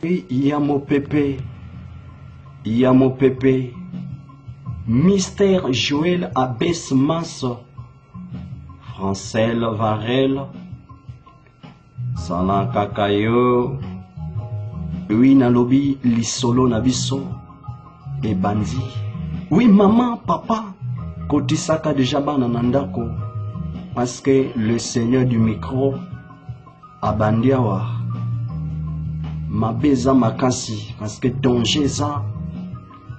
Yamo Pepe, Mystère Joël Abesmas, Francel Varel, Salan Kakayo, oui nalobi lisolo nabiso et bandi. Oui maman, papa, kotisaka déjà bana nandako, parce que le seigneur du micro a bandiawa. Ma beza makasi, parce que danger ça.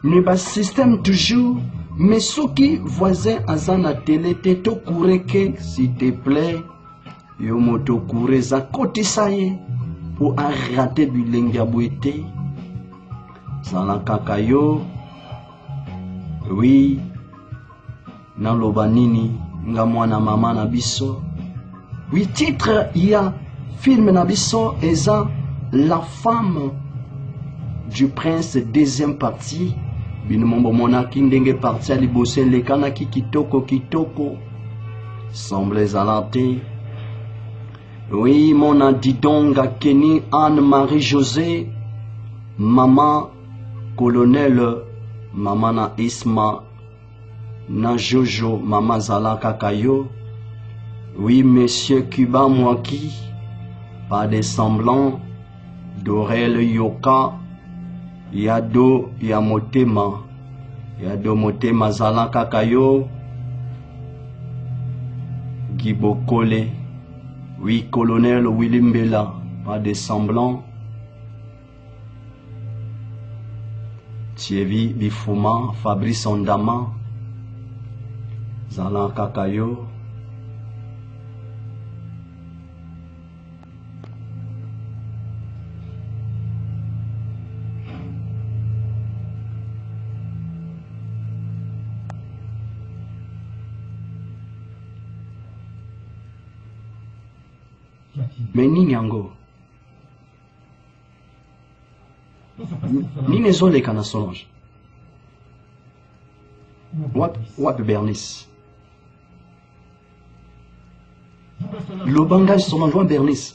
Ne pas système toujours, mais ceux qui voisins à la télé te koureke, s'il te plaît, yo moto koure za koti saye pour arrêter bilenga bouete. Sala kakayo, oui, na lobanini, nga mwana mama na biso. Oui, titre, il y a film na biso, eza la femme du prince, deuxième partie. Binomombo monaki ndenge parti ali bosse le kanaki kitoko semble alate. Oui, mon adidonga Kenny Anne-Marie José, maman colonel, maman na Isma, na Jojo, maman Zala Kakayo. Oui, monsieur Cuba Mwaki, pas de semblant. Dorel Yoka, Yado Yamotema, Yado Motema Zala Kakayo, Gibokole, oui, colonel Willimbela, pas de semblant. Thierry Bifuma, Fabrice Ondama, Zala Kakayo. Mais nini yango nini ezoleka na Solange wapi Bernice lobangage Solange wa Bernice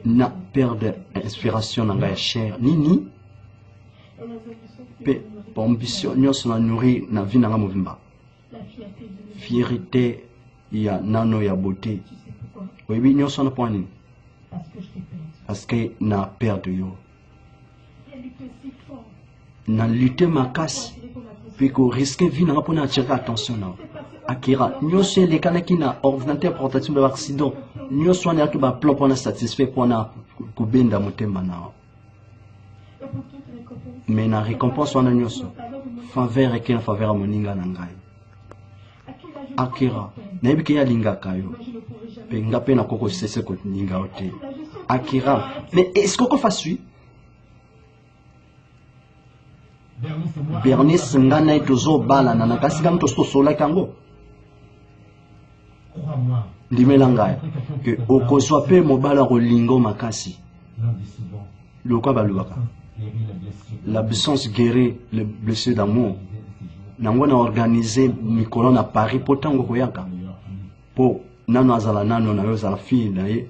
na perdre inspiration na ngai cher nini pe ambition nyonso na nourri na vie na nga movimba fierté ya nano ya beauté. Oui, nous sommes point. Parce que na perdu yo. Na lutter ma casse. Puis qu'on risque vie n'a pas attirer attention là. Akira, nous sommes les canaux qui na ordinateur portatif de l'accident. Nous sommes les qui va plan pour na satisfait pour na kubenda motema na. Mais na récompense on a nous sommes. Faveur et quelle faveur à moninga nangai. Akira, nayebi ke ya linga kayo. Pe ngape na koko sese ko linga ote. Akira, mais est-ce qu'on fasse lui? Bernice ngana itozo bala na nakasika mto sola kango. Limelanga que okozwa pe mobala rolingo makasi. Lokwa balubaka. L'absence guérit le blessé d'amour. Nango na organisé mikolo na Paris potango koyaka po nano azala nano na yo za fille na ye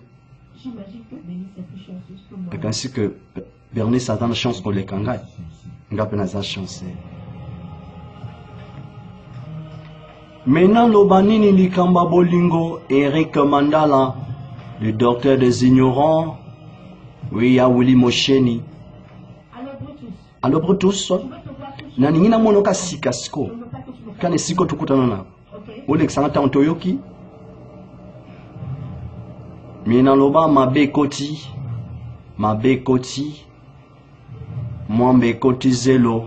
ainsi que Bernice a dans la chance pour les kangai ngape na za chance maintenant lobanini likamba bolingo Eric Mandala le docteur des ignorants oui ya Willy Mosheni alors Brutus na ningina mono ka sika siko kane siko tukutana na ole ksanga ntoyoki mina loba mabe koti mwambe koti zelo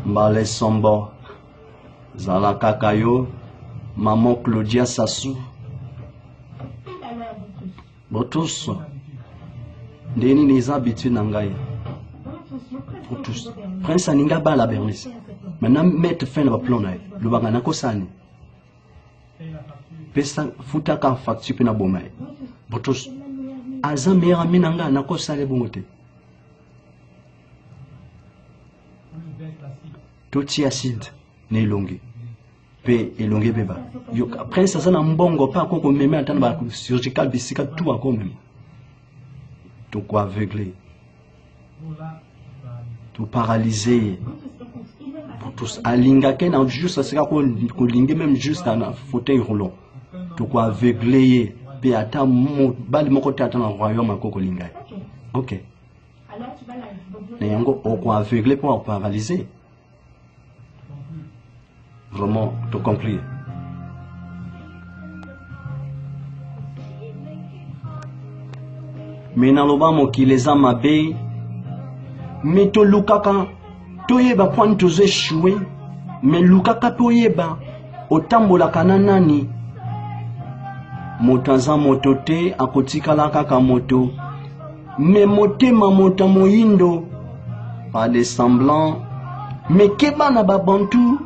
mbale sombo zala kakayo maman Claudia Sassou Brutus ndeni les habitudes nangai Brutus Prince Aninga ba la Bernice. Maintenant mettre fin à plan là. Le bagana ko sani. Pesa futa ka facture pe na bomai. Brutus aza mera minanga na ko sale bongote. Toti acide ne longue. Pe elonge beba. Yo Prince aza na mbongo pa ko ko meme atana ba surgical bisika tout encore même. tout quoi aveuglé, tout paralysé. Tous alinga ken juste c'est qu'on lingue même juste un fauteuil roulant. Tout quoi aveuglé pe ata bali moko tata na royaume akoko linga. OK. Alors tu vas la Mais yango au quoi aveuglé pour paralysé. Vraiment tout compris. Mais na loba mokili eza mabe mais to lukaka toyeba point tozo échoué mais lukaka toyeba otambolaka na nani moto aza moto te akotikala kaka moto mais motema moto moyindo pas de semblant mais keba na babantu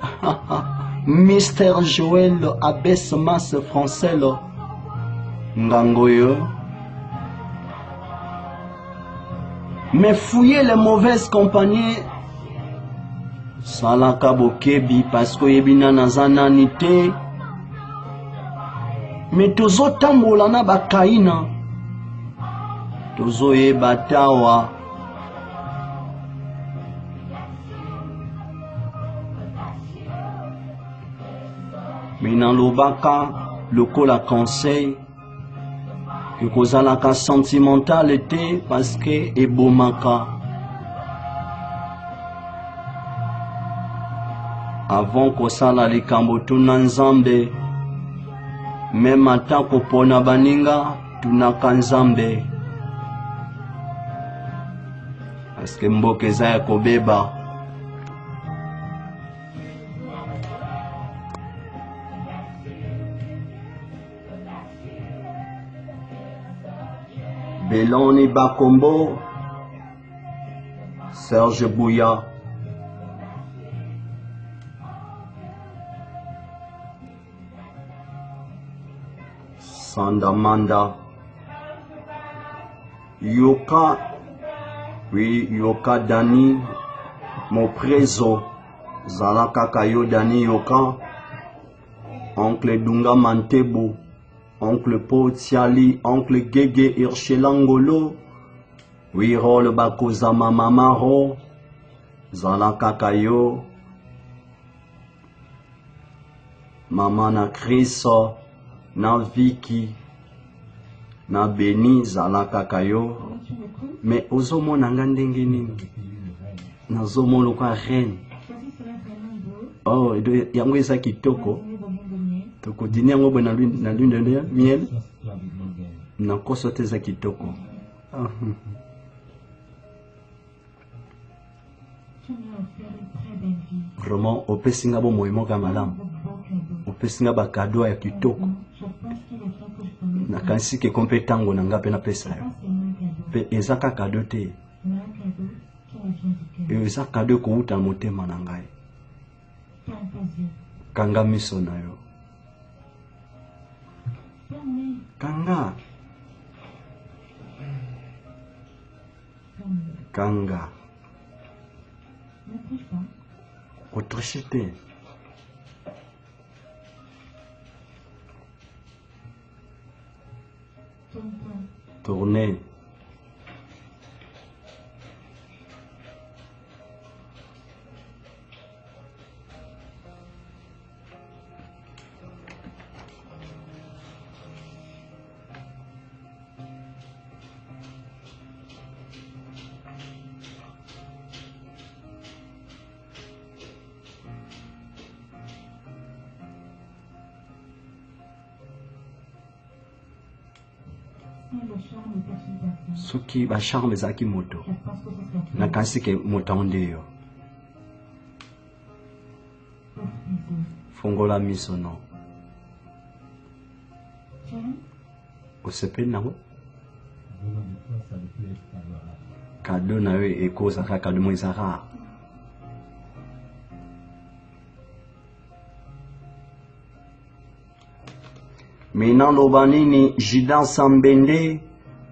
Mr. Joël Abès Mas français lo ngangoyo. Mais fouiller les mauvaises compagnies, salaka bokebi parce que yebina nazana nite. Mais tozo tambola na bakaina, tozo yebatawa. Mais dans l'obaka, le kola conseil. Que kozalaka sentimentalité parce que ebomaka. Avant kosala likambo tuna nzambe, même ata kopona baninga tunaka nzambe. Parce que mboka eza ya kobeba. Beloni Bakombo, Serge Bouya, Sandamanda, Yoka, oui, Yoka Dani, Moprezo, Zalaka Kayo Dani Yoka, Oncle Dunga Mantebo, Oncle Po Tiali, Oncle Gege Irchelangolo, Wirol Bakoza Mamamaro, Zalaka Kayo, Mama na Chris, na Vicky, na Beni, Zalaka Kayo. Mais ozomo nangandenge nini? Nazomo lokwa reine. Oh, yango eza kitoko. Toko dîner yango na lune de miel. Na koso teza kitoko. Vraiment, opesinga bo moyemo ka malamu. Opesinga ba cadeau ya kitoko. Na kansi ke kompe tango na ngape na pesa yo. Pe ezaka cadeau te. Eza cadeau ko uta motema na ngai. Kanga miso na yo. Kanga. Kanga. Autricité. Tourner. Soki ba charme zaki moto na kansi ke motonde yo fongola miso no osepe nango cadeau na yo ekoza ka cadeau mo izara Mina Lobanini, Jidan Sambende,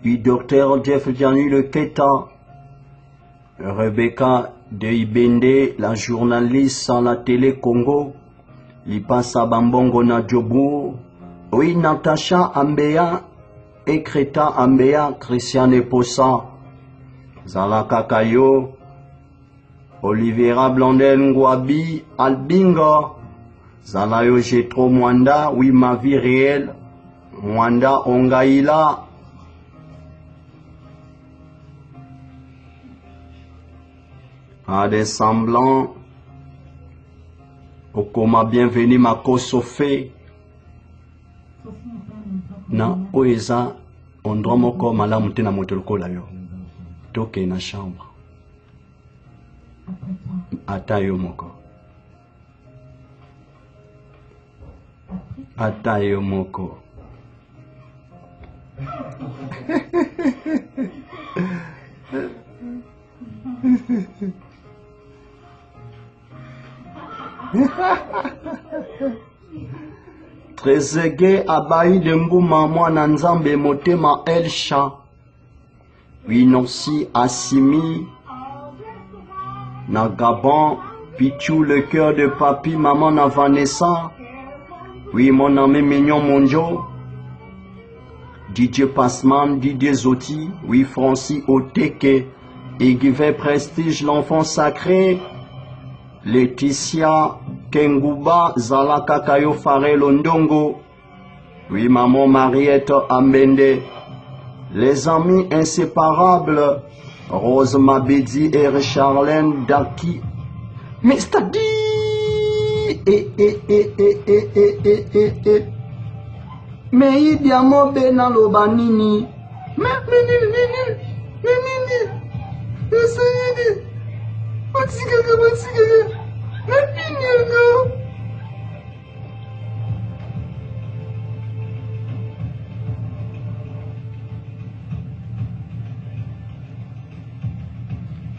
puis Dr. Jeff Janul Keta, Rebecca Deibende, la journaliste à la télé Congo, Lipasa Bambongo Nadjobu, oui Natacha Ambeya, Ekreta Ambea Christiane Possa Zalaka Kayo Olivera Blondel Ngwabi Albinga Zalayo Jetro Mwanda, oui ma vie réelle Mwanda Ongaïla à des semblants Okoma bienvenue ma Kosofé na oeza ondro moko malamu te na moto lokola yo toke na chambre ata yo moko ata yo moko Trezege abayi de mbuma mwana nzambe motema Elsha Winonsi Assimi na Gabon Pichou le cœur de papi maman na Vanessa oui mon ami mignon Monjo DJ Passman Didier Zoti oui Francis Oteke Egive Prestige l'enfant sacré Laetitia Kenguba Zalaka Kayo Fare Londongo oui maman Mariette Ambende les amis inséparables Rose Mabedi et Richarlène Daki mais c'est-à-dire mais il y a mon bena lobanini mais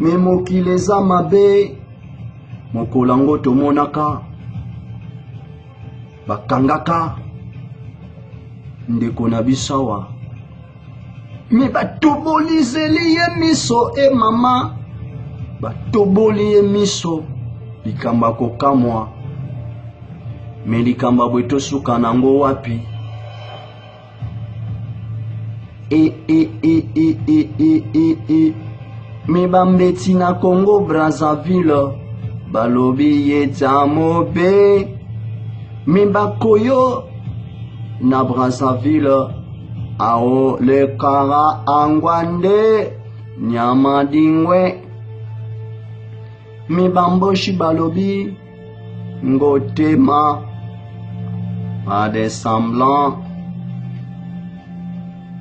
mais mokili eza mabe mokolango tomonaka bakangaka ndeko na bisawa me batobolizeli ye miso e mama batoboli ye miso likamba kokamwa me likamba bwe tosuka nango wapi me bambeti na Congo Brazzaville balobi ye tamobe me bakoyo na Brazzaville ao le kara angwande nyama dingwe me bamboshi balobi ngotema a des semblants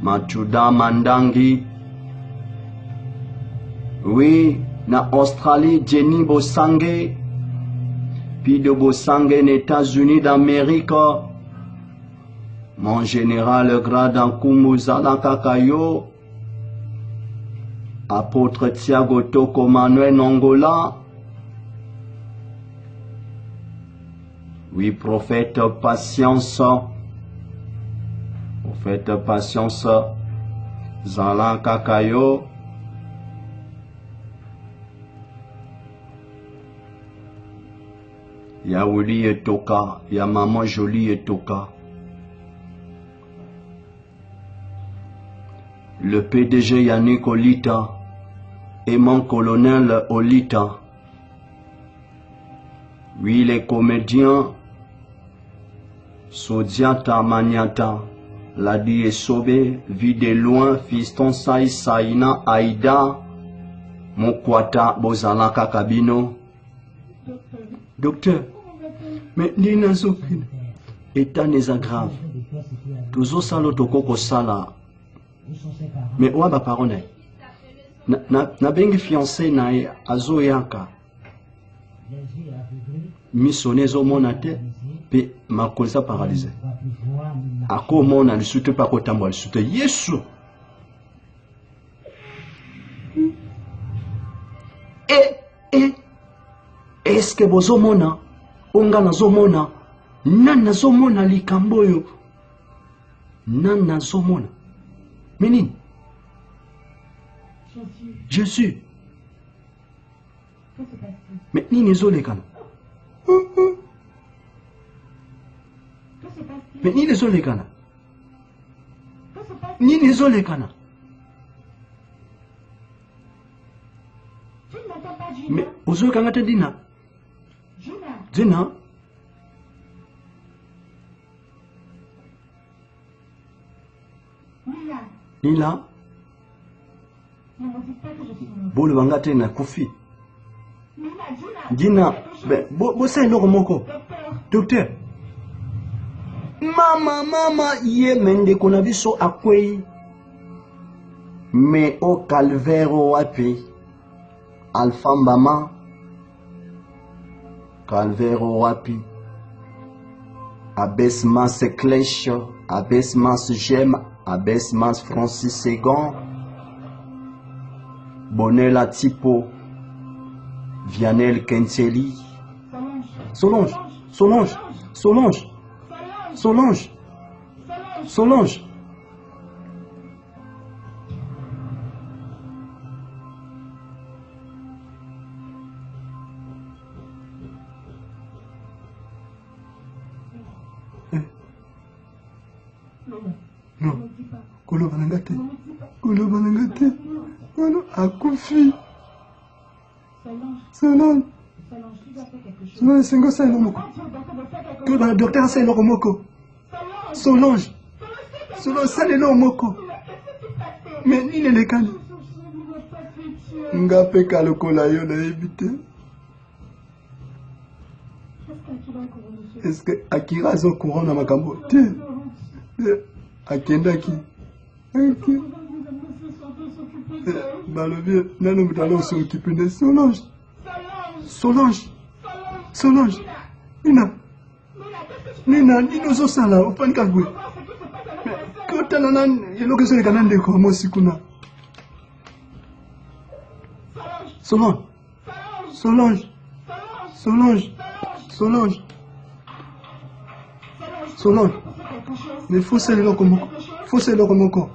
Machuda Mandangi oui na Australie Jenny Bosange puis de Bosange aux États-Unis d'Amérique mon général grade Nkumu Zalaka Kayo apôtre Thiago Toko Manuel Nongola oui prophète patience Zalaka Kayo ya Wuli Etoka, ya maman Jolie Etoka. Le PDG Yannick Olita et mon colonel Olita. Oui, les comédiens Sodiata Maniata, Ladi Esobe, Vie de loin, Fiston Sai Saina Aïda, Mokwata Bozalaka Kabino. Docteur, mais Nina Zokine, état n'est grave. Tous os salo tokoko sala. Mais ouah ba parole. Na bengi fiancé na azo yaka. Missionné zo monate pe makosa paralysé. Ako mona le soute pas kotambo le soute Yesu. Est-ce que bozomona onga nazomona nana zomona likamboyo nana zomona menine Jésus mais nini zolekana mais nini zolekana Nini ezolekana. Tu ne m'entends pas, Gina? Mais ozokanga te Dina. Gina, Dina. Mila, Nila. ne me dites pas que je suis morte. Bolo banga te na kufi. Mila, Gina, Dina. quelque chose. Ben bo sa eloko moko. Docteur, Docteur. Mama ye mende kona biso akwei. Me o calvaire wapi. Alpha Mbama. Calvaire wapi. Abaissement Clèche. Abaissement Gem. Abaissement Francis Segan. Bonella Tipo. Vianel Kenteli. Solange, Solange. Solange. Solange. Solange. Non. ne me dis pas. Kolo banangate. Ne me dis pas. Kolo banangate. Kolo akufi. Solange, Solange. Solange, tu dois faire quelque chose. Solange sengo sa eloko moko. Oh, Dieu, docteur, fais quelque Kolo bana docteur sa eloko moko. Solange, Solange. Solange, Solange sa eloko moko. qu'est-ce qui s'est passé? Mais nini elekani. Je ne veux pas fait tuer. Nga pe kalokola yo nayebi te. Qu'est-ce qu'il a encore, monsieur? Est-ce que Akira aza au courant na makambo te? Akendaki. Ok. Balobi nano moto ala osiokipe nde Solange. Solange. Solange. Nina. Nina nini ozosala ofanika gwe. Kotala na eloko ezoleka na ndeko mosi kuna. Solange. Solange. Solange. Solange. Solange. Mais faut c'est eloko moko. Faut c'est eloko moko.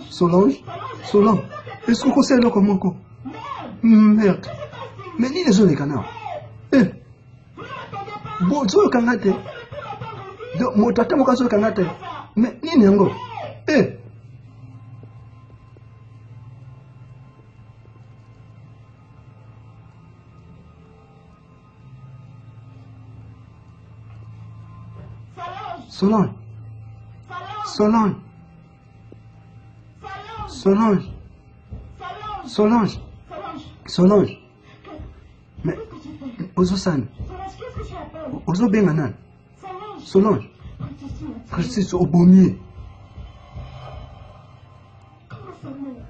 Solange. Solange. Est-ce que c'est eloko moko? Merde. Mais nini ezoleka na? Eh. Bo zolekanga te. Moto ate moko azolekanga te. Mais nini yango? Eh. Solange. Solange. Solange. Solange. Solange. Mais ozosani. Ozobenga nani? Solange. Christus obomier.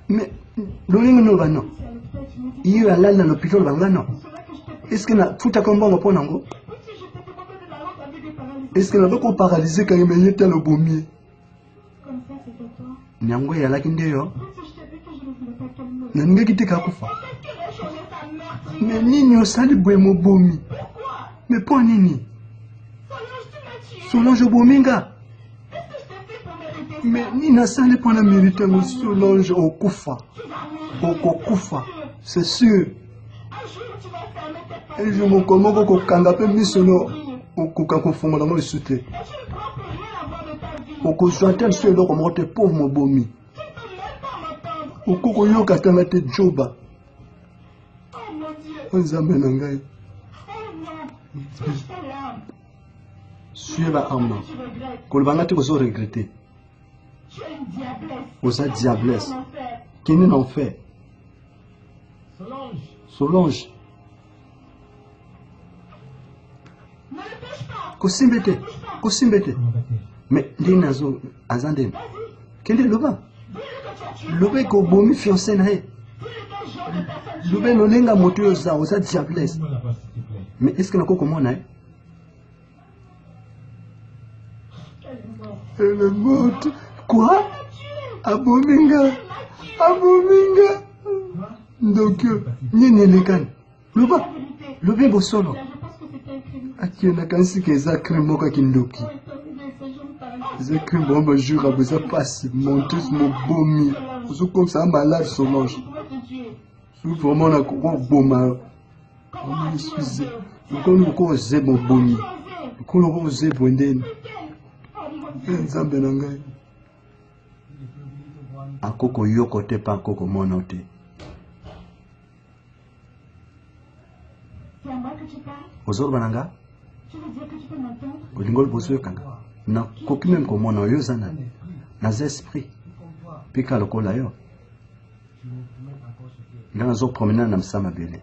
Mais lolingo no bano. Iyo alali na l'hôpital bangano. Est-ce que na futa kombongo pona ngo? Est-ce que na bako paralysé quand il me tel obomier? Comme ça, c'était toi. Nyango yalaki ndeyo. Si je t'avais que je ne voulais pas qu'elle meure. Na ngeki tika kufa. Qu'est-ce qu'elle a changé sa meurtrière? Mais nini osali bwe mobomi? Pourquoi? Mais pour nini? Solange, tu m'as tué. Solange obominga. Qu'est-ce que je t'ai fait pour mériter ça? Mais nini asali pona mérite ngo Solange okufa. Tu vas mourir. Okokufa. C'est sûr. Un jour, tu vas fermer tes portes. Et je me commande kokanga pe misono okoka kofungola ngo esute. Et tu ne pourras plus rien avoir de ta vie. Okozoatel so eloko moko te pauvre mobomi. Tu ne peux même pas m'entendre. Okokoyoka tanga te joba. Oh mon Dieu. Nzambe na ngai. Oh non. Touche tes larmes. Suis la âme. Tu regrettes. Kolobanga te kozo regretter. Tu es une diablesse. Oza diablesse. Comment faire? Kini n'en fait. Solange. Solange. Ne le touche pas. Kosimbete. Kosimbete. Mais ndine azandem. Vas-y. Kende loba. Dis-lui que tu as tué. Lobe ko bomi fiancé na ye. Dis-lui quel genre de personne tu Lobe es. lolenga moto oza diablesse. Mais est-ce que nako komona ye? Elle est morte. Elle est morte. Quoi? Elle m'a tué. Abominga. Elle m'a tué. Abominga. Donc, nini elekani? Loba. La vérité. Lobe bosolo. Là, je pense que c'était un crime. Akiona kansi ke eza crime moko akindoki. Oh, il t'a mis des séjours par Eza crime vraiment bajur aboza pasi. Monteuse mobomi. Ozo comme ça malade Solange. Je pouvais te tuer. Soki vraiment na koko boma. Comment as-tu Excusez. osé? Nkolo koko oze mobomi. Tu osé? Nkolo koko oze bwendeni. Lequel? Oh mon Dieu. Nzambe na ngai. akoko yoko te pa akoko mono te. C'est à moi que tu parles? Ozolo bananga? Tu veux dire que tu peux m'entendre? Olingol bozo yokanga. Na koki même komona yo zana. Na esprit. Pika lokola yo. Nga nazo promener na msama bele.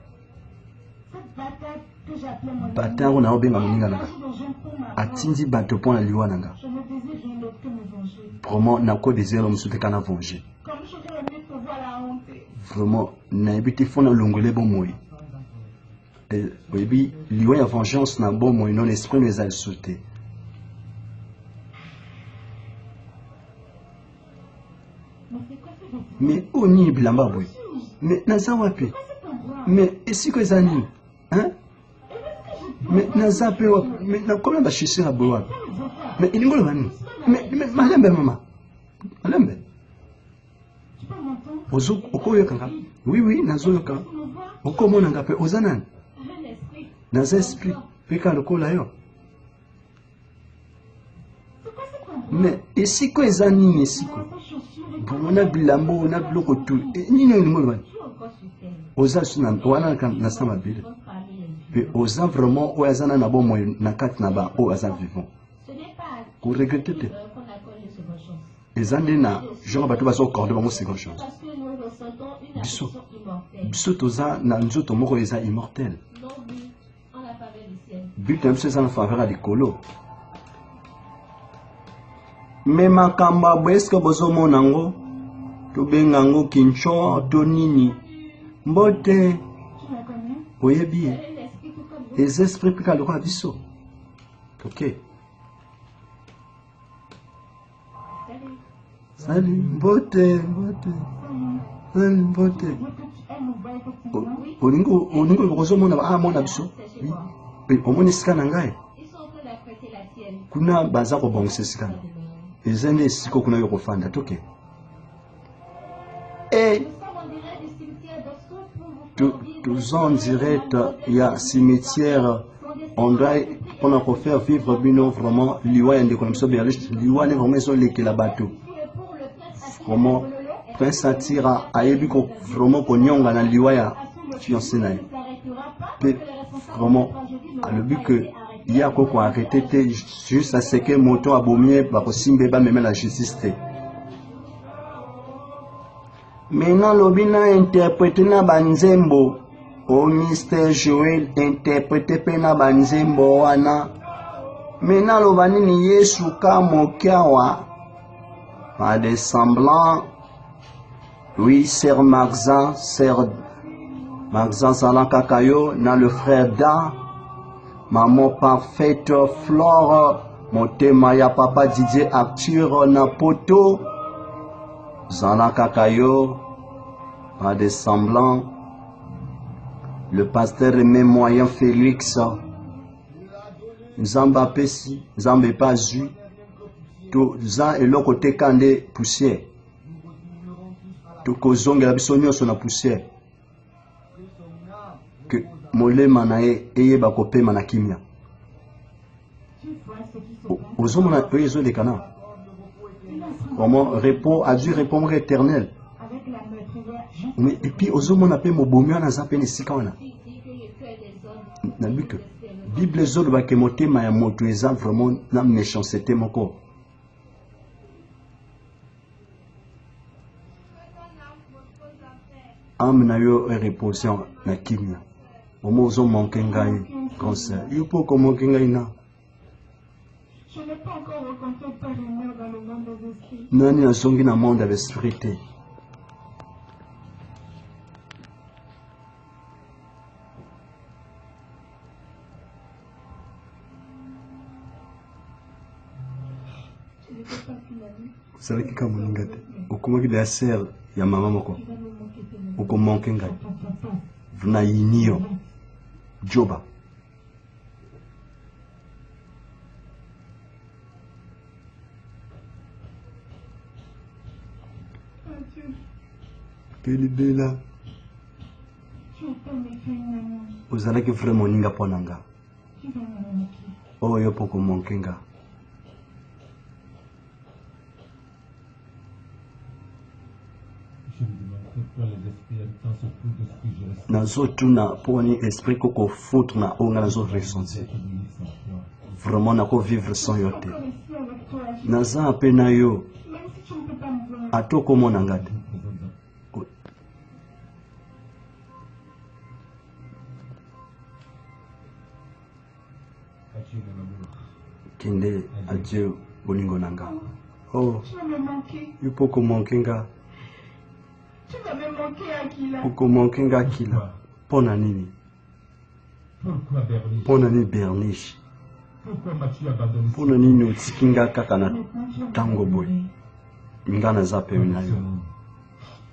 Cette bataille que j'appelais mon Bataille on a obenga moninga nanga. de jeunes pour ma Atindi bato pona liwa nanga. Je ne désire rien d'autre que me venger. Vraiment na ko désir musute kana venger. Comme j'aurais aimé te voir la honte. Vraiment na ebiti fona longole bo moyi. Oui, liwa ya vengeance na bo moyi non esprit nous a insulté. Mais c'est quoi ce vêtement? Mais oni bilamba boy. Mais naza wapi? Pourquoi cet endroit? Mais esiko ezani? Hein? Mais naza pe wapi? Mais na combien ba chissé na boy wapi? Mais ilingolo bani? Mais malembe mama. Malembe. Tu peux m'entendre? Ozo okoyo kanga. Oui oui, nazo yoka. Tu me vois? Okomona ngape ozanani? Un esprit. Naza esprit. Peka lokola yo. C'est quoi cet endroit? Mais esiko ezani esiko? Ces chaussures et Bon, on a bilambo, on a biloko tout. Ni no ilingolo bani? tout encore sur terre. Oza suna wana na sama bile. Pe oza vraiment o azana na bo moyi na kati na ba o aza vivant. Ce n'est pas Ko regretter te. qu'on accorde une seconde chance. Ezande na genre bato bazo accorder bango seconde chance. Parce que nous ressentons une Biso. affection immortelle. Biso toza na nzoto moko eza immortel. Non but en la faveur du ciel. But na biso eza na faveur ya likolo. Me makambo ya boye eske bozomona yango tobenga yango kincho to nini mbote Tu la connais? oyebi ye Elle est l'esprit tout comme vous. les esprits mpe kaloko ya biso. Ok. Salut. Salut, mbote mbote salut mbote. Elle nous voit effectivement. Oui. Olingo kozomona amona biso. C'est chez moi. Pe omoni esika na ngai Ils sont en train d'apprêter la tienne. kuna baza kobongisa esika na eza nde esika kuna yo kofanda toke. E Nous sommes en direct du cimetière d'Oxford pour vous faire vivre toza en direct ya cimetière ondrai mpona kofaire vivre bino vraiment liwa ya ndeko na biso Berlicht liwa nde vraiment ezolekela bato. pour le prince Vraiment Prince Atira ayebi ko vraiment konyonga na liwa ya fiancé na ye. ne s'arrêtera pas. Pe vraiment alobi ke ye akoko arrêté te juste à ce que moto abomie bakosimbe bameme la justice te. Maintenant lobi na interprété na banzembo o Mr. Joel interprété pe na banzembo wana. Maintenant loba nini Yesu ka mokiawa pas de semblant. Oui, Sœur Marxan Zalaka Kayo, na le frère Da, maman parfaite Flore, motema ya papa Didier Arthur na poto, Zalaka Kayo, pas de semblant. Le pasteur Aimé Moyen Félix, Zamba Pessi, Zamba pas eu, tout ça et l'autre côté kande poussière. Tokozongela biso nyonso na poussière que molema na ye eyeba kopema na kimia. Tu vois ce qui se passe. Ozomona oyo ezoleka na vraiment repos a dû répondre éternel. Avec la meurtrière juste Mais et puis ozomona pe mobomi wana aza pe na esika wana dit que le cœur des hommes na bike bible ezoloba ke motema ya moto eza vraiment na méchanceté moko. Âme na yo reposé na kimia. Omo ozomanke ngai cancer. Yo po komanke ngai na. Je n'ai pas encore rencontré Père et Mère dans le monde des esprits. Nani azongi na monde ya l'esprit te. Tu ne peux pas qu'il a vu. Ozalaki ka moninga te. Okomaki da sœur ya mama moko. Tu vas me manquer tellement. Okomanke ngai. Papa. Na yini yo. Joba. Dieu, Kelibela. tu es comme écrit une amie. Ozalaki frère moninga pona nga. Tu vas me manquer. Oyo po komanke nga. « nazotuna poni esprit koko foutre na onga nazo ressentir vraiment nako vivre sans yo te naza mpe na yo Même si tu ne peux pas me voir, atokomona nga te kende adieu bolingo na nga oh tu vas me manquer. yo mpo komanke nga Tu vas me manquer, Akila. okomanke nga kila mpo na nini Pourquoi Bernice? mpo na nini berniche Pourquoi m'as-tu abandonné? mpo na nini otiki nga kaka na Maintenant, tu vas me ntango boye pardonner. nga naza pene na yo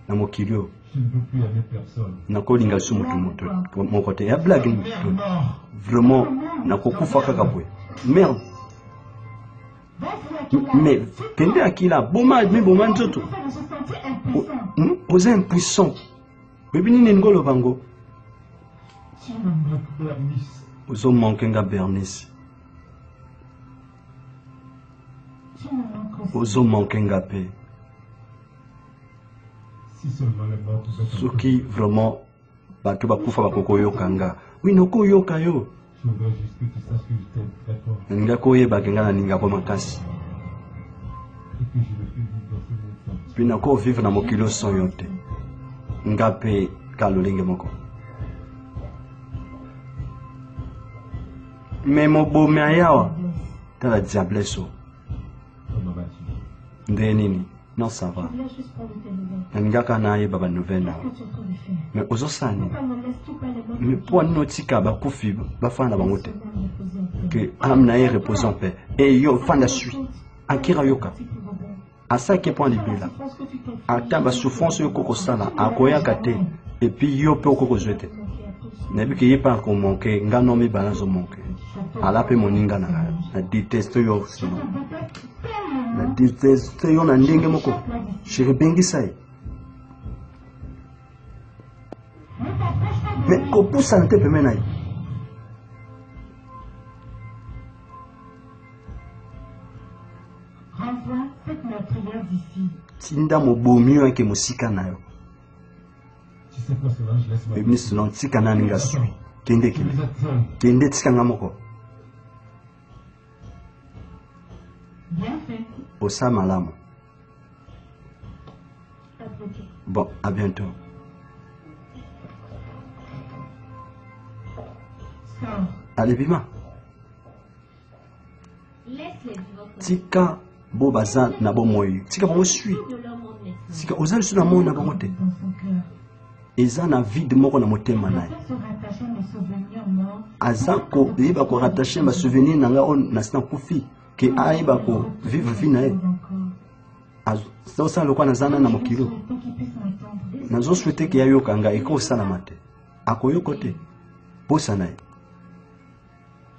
na mokili oyo Je ne veux plus aimer personne. nakolinga su moto moko te ya blage Mère mort. vraiment nakokufa kaka boye merde Vas-y, Akila. mais kende akila boma miboma nzoto Ça me sentir impuissant. oza impuissant oyebi nini ngoloba ngo Tu me manques, Bernice. ozomanke nga bernice Tu me manques aussi. ozomanke nga mpe Si seulement les morts pouvaient soki vraiment bato bakufa bakokoyoka nga wi nakoyoka yo Je voudrais juste que tu saches que je t'aime très fort nalingaka oyebake nga nalingako makasi et que je ne peux vivre dans ce monde sans toi. mpe nakovivre na mokili oso yo te nga mpe ka lolenge moko me mobomi ayawa tala diablesse o Comment vas-tu? nde nini non ça va Je viens juste prendre tes nouvelles. nalingaka nayeba banouvelle na Qu'est-ce que tu es en train de faire? me ozosala nini Pourquoi ne laisses-tu pas les morts me mpo anini otika bakufi bafanda na bango te se reposer un peu? ke ame na ye repose en paix e yo fanda sui akira yoka asalaki mpo libela ata basouffrance oyo okokosala akoyaka te epuis yo mpe okokozwa te nayebi ke ye mpe akomonke nga no mibala azomonke ala mpe moninga na ngai na deteste yo sino na deteste yo na ndenge moko shiribengisa ye me kopusana te peme na ye Renvoie cette meurtrière d'ici. tinda mobomi oyo ayeke mosika na yo Tu sais quoi, Solange, laisse-moi. ebini selon tika nani nga sui kende Tu kende les attends. kende tika nga moko Bien fait. osala malamu Advocate. bon à bientôt Sors. allez bima Laisse-les vivre comme tika bo baza na bomoi tika bango sui de leur monde maintenant. tika oza lisu na moi na bango te Dans son cœur. eza na vide moko na motema na ye Peut-être se rattacher à mes souvenirs morts. aza koyeba korattache basouvenir na ngai oyo nasi nakufi ke ayeba kovivre vi na ye osala lokwa naza na na mokili Souhaitais qu'il puisse m'entendre. nazoswete ke yayoka ngai ekosalama te akoyoko te posa na ye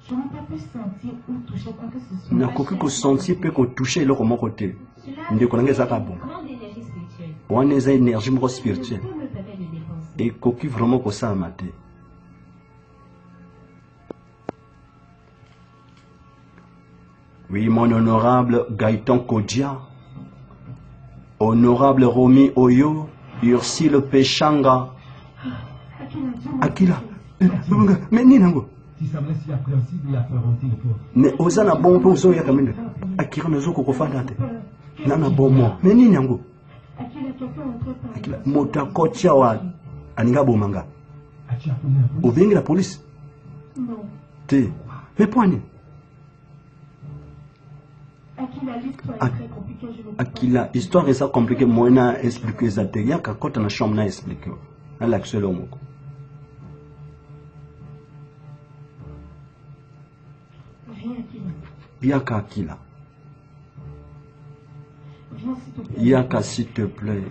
Je n'ai pas pu sentir ou toucher quoi que ce soit. nakoki kosentir mpe kotouche eloko moko te Cela ndeko na ngai ezaka une bongo grande énergie spirituelle. wana eza énergie moko Je ne spirituelle peux me permettre de dépenser. ekoki vraiment kosalama te oui mon honorable Gaëtan Kodia honorable Romy Oyo Ursule Pechanga akila me nini yango Tu semblais si appréhensible et apparenté le pauvre. me oza na bon mpe ozoyaka mine akira nazokokofanda te na na bomo me nini yango Akila, quelqu'un est entré par akila moto akoti awa aninga abomanga As-tu appelé la police? obengi la polise Non. te me mpo ani Akila, l'histoire Ak- est très compliquée. Je ne peux pas. akila histoire eza compliqué moi na explique eza te yaka kota na chambre na explique nalakisa eloko moko Viens, Akila. yaka akila Viens, s'il te plaît. yaka s'il te plaît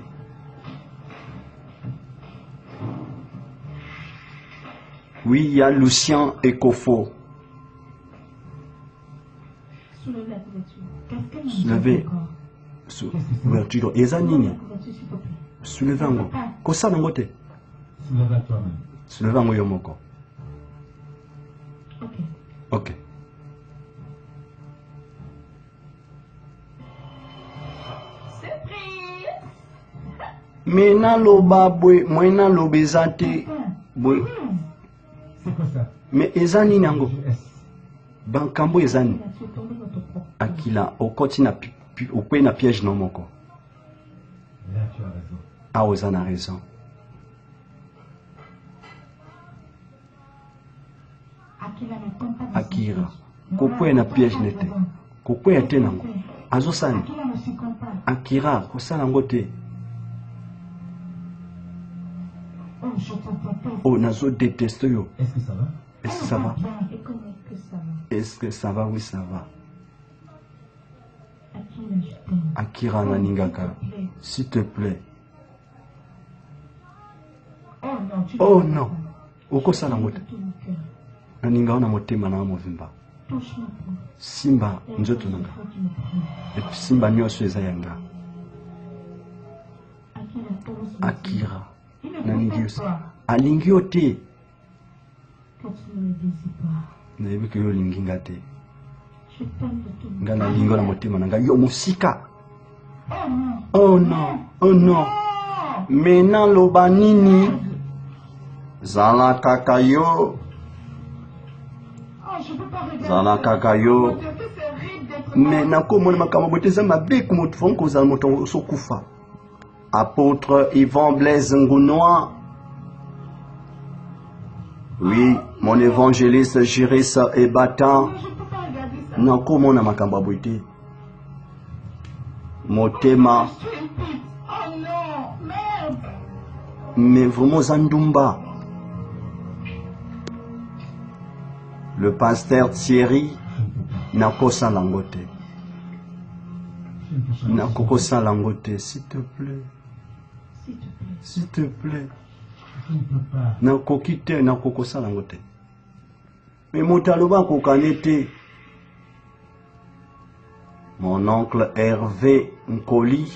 oui il y a Lucien Ekofo Soulève la couverture. Qu'est-ce qu'elle m'a Soulevez. dit encore? Sous ouverture eza nini La couverture, s'il te plaît. souleve yango kosala yango te Soulève à toi-même. souleve yango yo moko Ok. ok Surprise! Mais naloba bwe mwena lobezate bwe C'est quoi ça? mais ezani nango S. bankambo ezani Il a fait tomber votre propre. akila okoti na okwe na piège no moko Là, tu as raison. awa eza na raison Akira ne tombe pas dans akira son piège. kokwea na piège nete kokwea te nango azosani Akira ne succombe pas. akira kosala yango te Oh, je te déteste. oh nazo déteste yo Est-ce que ça va? est-ce que ça va Et comment est-ce que ça va? est-ce que ça va oui ça va Akira, je t'aime. akira naningaka s'il te plaît Oh non, tu oh ne peux non pas. okosala yango De te tout mon cœur. naninga na motema na movimba Touche-moi. simba nzoto nanga Faut que tu me prennes. epuis simba nyonso eza yanga Akira, pose-moi. akira Il ne nalingi peut yo pas. alingi yo te Que tu ne le désires pas. nayebi ke yo olingi nga te Je t'aime de tout mon nga cœur. nalingi yo na motema na ngai yo mosika Oh non. oh non oh non Oh. me naloba nini zala kaka yo Oh, je peux pas regarder. zala kaka yo Mon Dieu, c'est horrible d'être me mal. nakomona makambo bote eza mabe ku motu fango kozala moto osokufa apôtre Yvan Blaise Ngounois. Oui, mon évangéliste Jirisa et Batan. Non, je peux pas regarder ça. nakomona makambo ya boye te motema Je suis une pute. Oh non, merde. mais vraiment oza ndumba le pasteur Thierry nakosala yango te Je ne peux pas. nakokosala yango te s'il te plaît S'il te plaît. s'il te plaît Je ne peux pas. nakoki te nakokosala yango te me moto aloba akokani te mon oncle Hervé Nkoli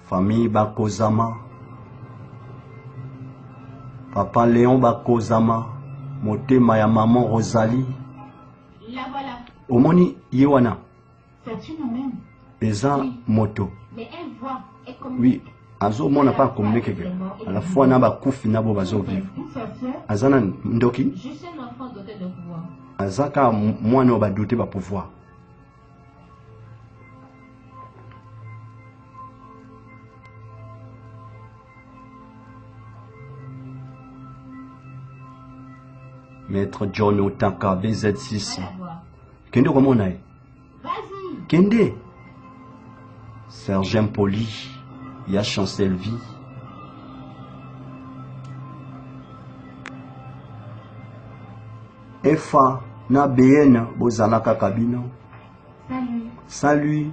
famille bakozama papa Léon bakozama motema ya maman Rosalie La voilà. omoni ye wana C'est une même. eza moto Mais elle voit. Elle communique. oui azomona pa komunekeke à la fois na bakufi na bo bazovivre Une sorcière. aza na ndoki Juste un enfant doté de pouvoir. aza kaka mwana oyo badute bapouvoir maître John Otaka BZ6 Va la voir. kende komona ye Vas-y. kende Sergent Poli ya Chancel Vie efa na BN bozalaka kabino Salut. salut